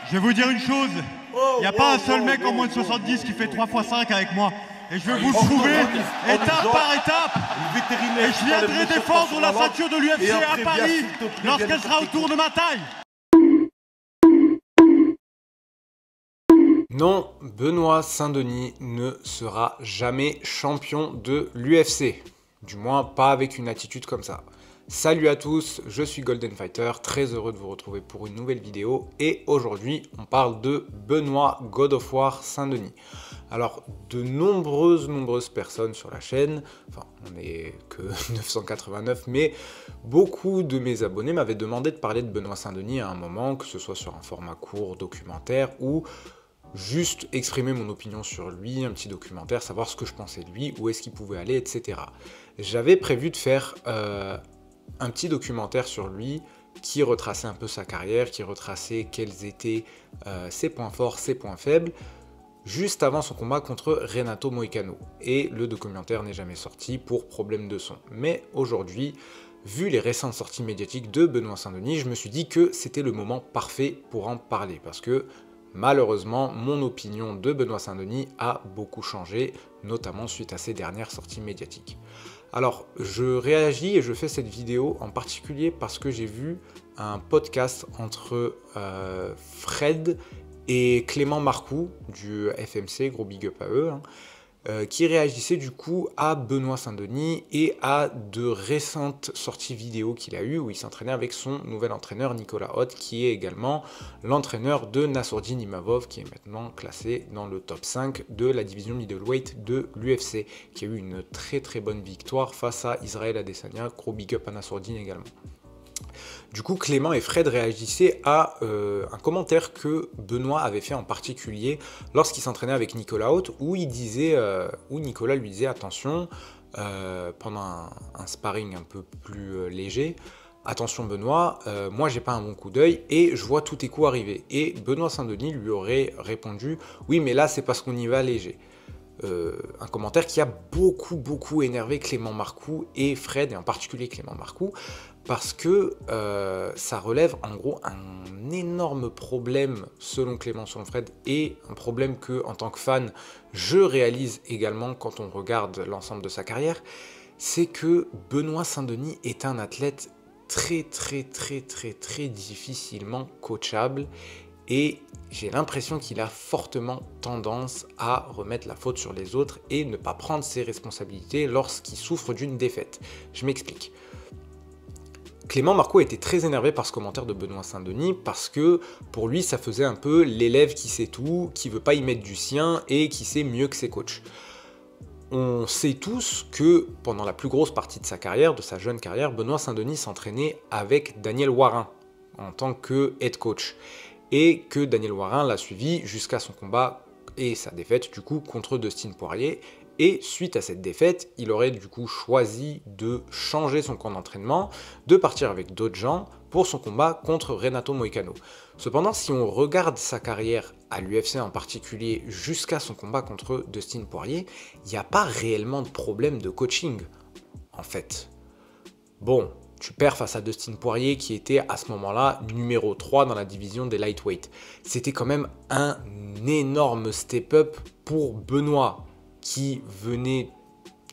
Je vais vous dire une chose, il n'y a pas un seul mec en moins de 70 qui fait 3 x 5 avec moi. Et je vais vous le prouver étape par étape. Et je viendrai défendre la ceinture de l'UFC à Paris lorsqu'elle sera autour de ma taille. Non, Benoît Saint-Denis ne sera jamais champion de l'UFC. Du moins, pas avec une attitude comme ça. Salut à tous, je suis Golden Fighter, très heureux de vous retrouver pour une nouvelle vidéo. Et aujourd'hui, on parle de Benoît God of War Saint-Denis. Alors, de nombreuses personnes sur la chaîne, enfin, on n'est que 989, mais beaucoup de mes abonnés m'avaient demandé de parler de Benoît Saint-Denis à un moment, que ce soit sur un format court, documentaire, ou juste exprimer mon opinion sur lui, un petit documentaire, savoir ce que je pensais de lui, où est-ce qu'il pouvait aller, etc. J'avais prévu de faire un petit documentaire sur lui qui retraçait un peu sa carrière, qui retraçait quels étaient ses points forts, ses points faibles, juste avant son combat contre Renato Moicano. Et le documentaire n'est jamais sorti pour problème de son. Mais aujourd'hui, vu les récentes sorties médiatiques de Benoît Saint-Denis, je me suis dit que c'était le moment parfait pour en parler, parce que malheureusement, mon opinion de Benoît Saint-Denis a beaucoup changé, notamment suite à ses dernières sorties médiatiques. Alors, je réagis et je fais cette vidéo en particulier parce que j'ai vu un podcast entre Fred et Clément Marcoux du FMC, gros big up à eux, qui réagissaient du coup à Benoît Saint-Denis et à de récentes sorties vidéo qu'il a eues où il s'entraînait avec son nouvel entraîneur Nicolas Hoth, qui est également l'entraîneur de Nassourdine Imavov, qui est maintenant classé dans le top 5 de la division middleweight de l'UFC, qui a eu une très bonne victoire face à Israël Adesanya, gros big up à Nassourdine également. Du coup, Clément et Fred réagissaient à un commentaire que Benoît avait fait en particulier lorsqu'il s'entraînait avec Nicolas Hoth, où Nicolas lui disait attention, pendant un sparring un peu plus léger, attention Benoît, moi j'ai pas un bon coup d'œil et je vois tous tes coups arriver. Et Benoît Saint-Denis lui aurait répondu oui, mais là c'est parce qu'on y va léger. Un commentaire qui a beaucoup énervé Clément Marcoux et Fred, et en particulier Clément Marcoux, parce que ça relève en gros un énorme problème selon Clément, selon Fred, et un problème que en tant que fan je réalise également quand on regarde l'ensemble de sa carrière, c'est que Benoît Saint-Denis est un athlète très difficilement coachable. Et j'ai l'impression qu'il a fortement tendance à remettre la faute sur les autres et ne pas prendre ses responsabilités lorsqu'il souffre d'une défaite. Je m'explique. Clément Marcoux était très énervé par ce commentaire de Benoît Saint-Denis parce que pour lui ça faisait un peu l'élève qui sait tout, qui veut pas y mettre du sien et qui sait mieux que ses coachs. On sait tous que pendant la plus grosse partie de sa carrière, de sa jeune carrière, Benoît Saint-Denis s'entraînait avec Daniel Warin en tant que head coach. Et que Daniel Warin l'a suivi jusqu'à son combat et sa défaite du coup contre Dustin Poirier. Et suite à cette défaite, il aurait du coup choisi de changer son camp d'entraînement, de partir avec d'autres gens pour son combat contre Renato Moicano. Cependant, si on regarde sa carrière à l'UFC en particulier jusqu'à son combat contre Dustin Poirier, il n'y a pas réellement de problème de coaching en fait. Bon, tu perds face à Dustin Poirier qui était à ce moment-là numéro 3 dans la division des lightweight. C'était quand même un énorme step-up pour Benoît qui venait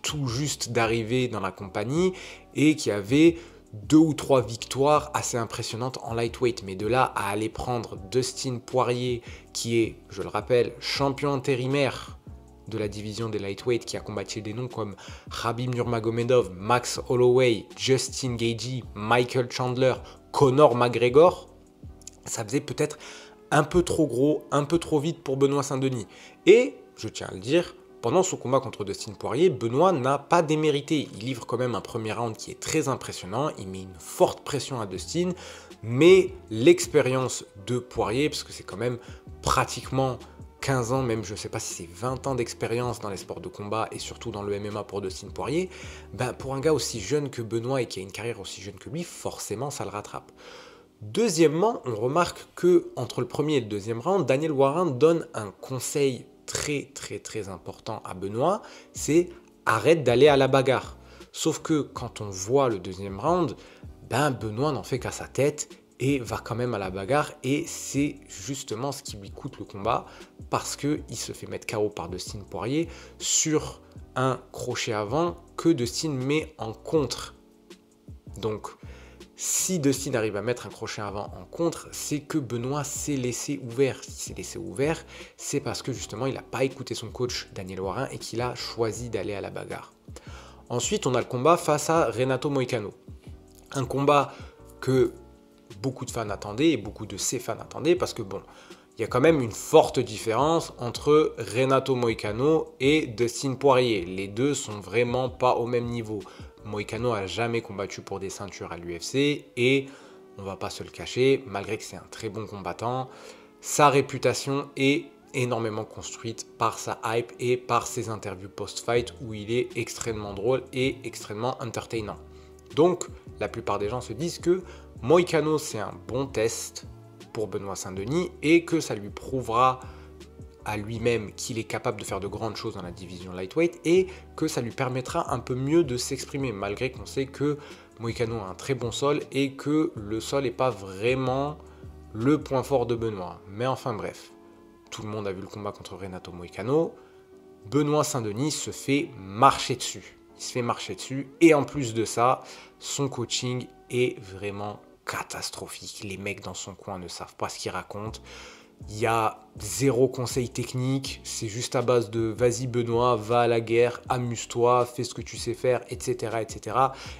tout juste d'arriver dans la compagnie et qui avait 2 ou 3 victoires assez impressionnantes en lightweight. Mais de là à aller prendre Dustin Poirier qui est, je le rappelle, champion intérimaire de la division des lightweight, qui a combattu des noms comme Khabib Nurmagomedov, Max Holloway, Justin Gaethje, Michael Chandler, Conor McGregor, ça faisait peut-être un peu trop gros, un peu trop vite pour Benoît Saint-Denis. Et, je tiens à le dire, pendant son combat contre Dustin Poirier, Benoît n'a pas démérité. Il livre quand même un premier round qui est très impressionnant, il met une forte pression à Dustin, mais l'expérience de Poirier, parce que c'est quand même pratiquement 15 ans, même je ne sais pas si c'est 20 ans d'expérience dans les sports de combat et surtout dans le MMA pour Dustin Poirier, ben pour un gars aussi jeune que Benoît et qui a une carrière aussi jeune que lui, forcément ça le rattrape. Deuxièmement, on remarque que entre le premier et le deuxième round, Daniel Warin donne un conseil très important à Benoît, c'est arrête d'aller à la bagarre. Sauf que quand on voit le deuxième round, ben Benoît n'en fait qu'à sa tête et va quand même à la bagarre. Et c'est justement ce qui lui coûte le combat parce qu'il se fait mettre KO par Dustin Poirier sur un crochet avant que Dustin met en contre. Donc, si Dustin arrive à mettre un crochet avant en contre, c'est que Benoît s'est laissé ouvert. S'il s'est laissé ouvert, c'est parce que justement, il n'a pas écouté son coach Daniel Warin et qu'il a choisi d'aller à la bagarre. Ensuite, on a le combat face à Renato Moicano. Un combat que beaucoup de fans attendaient et beaucoup de ses fans attendaient parce que bon, il y a quand même une forte différence entre Renato Moicano et Dustin Poirier. Les deux sont vraiment pas au même niveau. Moicano a jamais combattu pour des ceintures à l'UFC et on va pas se le cacher, malgré que c'est un très bon combattant, sa réputation est énormément construite par sa hype et par ses interviews post-fight où il est extrêmement drôle et extrêmement entertainant. Donc, la plupart des gens se disent que Moicano, c'est un bon test pour Benoît Saint-Denis et que ça lui prouvera à lui-même qu'il est capable de faire de grandes choses dans la division lightweight et que ça lui permettra un peu mieux de s'exprimer, malgré qu'on sait que Moicano a un très bon sol et que le sol n'est pas vraiment le point fort de Benoît. Mais enfin bref, tout le monde a vu le combat contre Renato Moicano. Benoît Saint-Denis se fait marcher dessus. Il se fait marcher dessus et en plus de ça, son coaching est vraiment catastrophique. Les mecs dans son coin ne savent pas ce qu'ils racontent. Il y a zéro conseil technique, c'est juste à base de vas-y Benoît, va à la guerre, amuse-toi, fais ce que tu sais faire, etc. etc.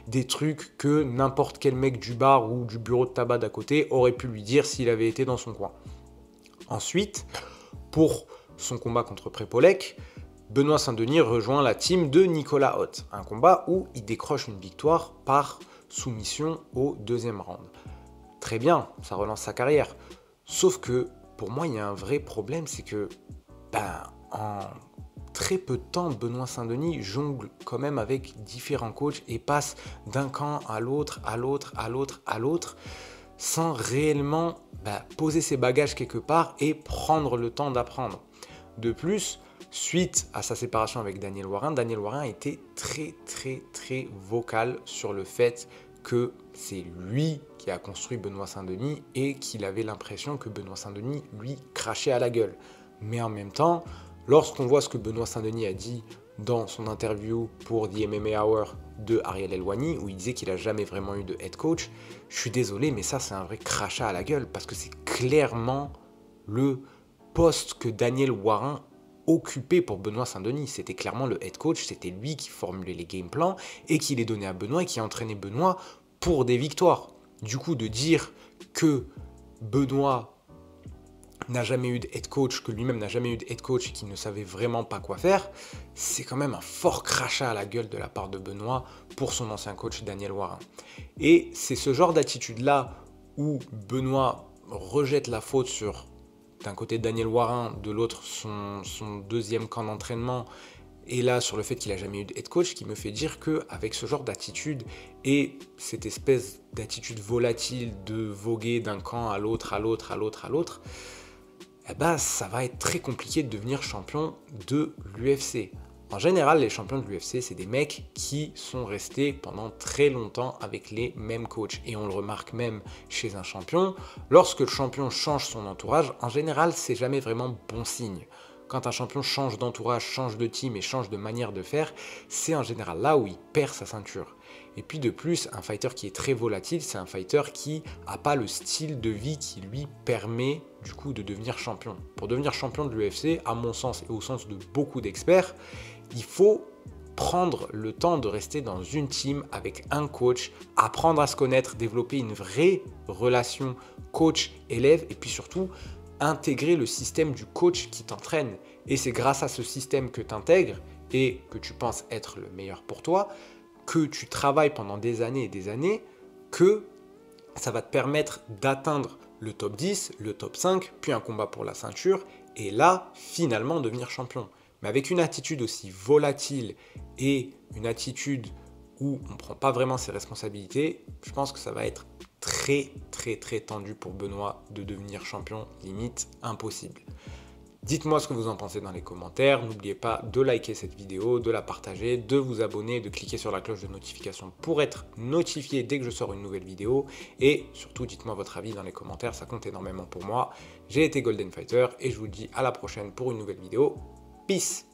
Des trucs que n'importe quel mec du bar ou du bureau de tabac d'à côté aurait pu lui dire s'il avait été dans son coin. Ensuite, pour son combat contre Prepolec, Benoît Saint-Denis rejoint la team de Nicolas Hoth, un combat où il décroche une victoire par soumission au deuxième round. Très bien, ça relance sa carrière. Sauf que pour moi, il y a un vrai problème, c'est que en très peu de temps, Benoît Saint-Denis jongle quand même avec différents coachs et passe d'un camp à l'autre, à l'autre, à l'autre, à l'autre, sans réellement poser ses bagages quelque part et prendre le temps d'apprendre. De plus, suite à sa séparation avec Daniel Warin a été très très très vocal sur le fait que c'est lui qui a construit Benoît Saint-Denis et qu'il avait l'impression que Benoît Saint-Denis lui crachait à la gueule. Mais en même temps, lorsqu'on voit ce que Benoît Saint-Denis a dit dans son interview pour The MMA Hour de Ariel Helwani, où il disait qu'il n'a jamais vraiment eu de head coach, je suis désolé, mais ça c'est un vrai crachat à la gueule parce que c'est clairement le poste que Daniel Warin occupé pour Benoît Saint-Denis. C'était clairement le head coach, c'était lui qui formulait les game plans et qui les donnait à Benoît et qui entraînait Benoît pour des victoires. Du coup, de dire que Benoît n'a jamais eu de head coach, que lui-même n'a jamais eu de head coach et qu'il ne savait vraiment pas quoi faire, c'est quand même un fort crachat à la gueule de la part de Benoît pour son ancien coach Daniel Warin. Et c'est ce genre d'attitude-là où Benoît rejette la faute sur d'un côté Daniel Warin, de l'autre son deuxième camp d'entraînement, et là sur le fait qu'il n'a jamais eu de head coach, qui me fait dire qu'avec ce genre d'attitude et cette espèce d'attitude volatile de voguer d'un camp à l'autre, à l'autre, à l'autre, à l'autre, ça va être très compliqué de devenir champion de l'UFC. En général, les champions de l'UFC, c'est des mecs qui sont restés pendant très longtemps avec les mêmes coachs. Et on le remarque même chez un champion, lorsque le champion change son entourage, en général, c'est jamais vraiment bon signe. Quand un champion change d'entourage, change de team et change de manière de faire, c'est en général là où il perd sa ceinture. Et puis de plus, un fighter qui est très volatile, c'est un fighter qui n'a pas le style de vie qui lui permet du coup de devenir champion. Pour devenir champion de l'UFC, à mon sens et au sens de beaucoup d'experts, il faut prendre le temps de rester dans une team avec un coach, apprendre à se connaître, développer une vraie relation coach-élève et puis surtout intégrer le système du coach qui t'entraîne. Et c'est grâce à ce système que tu intègres et que tu penses être le meilleur pour toi, que tu travailles pendant des années et des années, que ça va te permettre d'atteindre le top 10, le top 5, puis un combat pour la ceinture, et là, finalement, devenir champion. Mais avec une attitude aussi volatile et une attitude où on ne prend pas vraiment ses responsabilités, je pense que ça va être très très très tendu pour Benoît de devenir champion, limite impossible. Dites-moi ce que vous en pensez dans les commentaires. N'oubliez pas de liker cette vidéo, de la partager, de vous abonner, de cliquer sur la cloche de notification pour être notifié dès que je sors une nouvelle vidéo. Et surtout, dites-moi votre avis dans les commentaires, ça compte énormément pour moi. J'ai été Golden Fighter et je vous dis à la prochaine pour une nouvelle vidéo. Peace!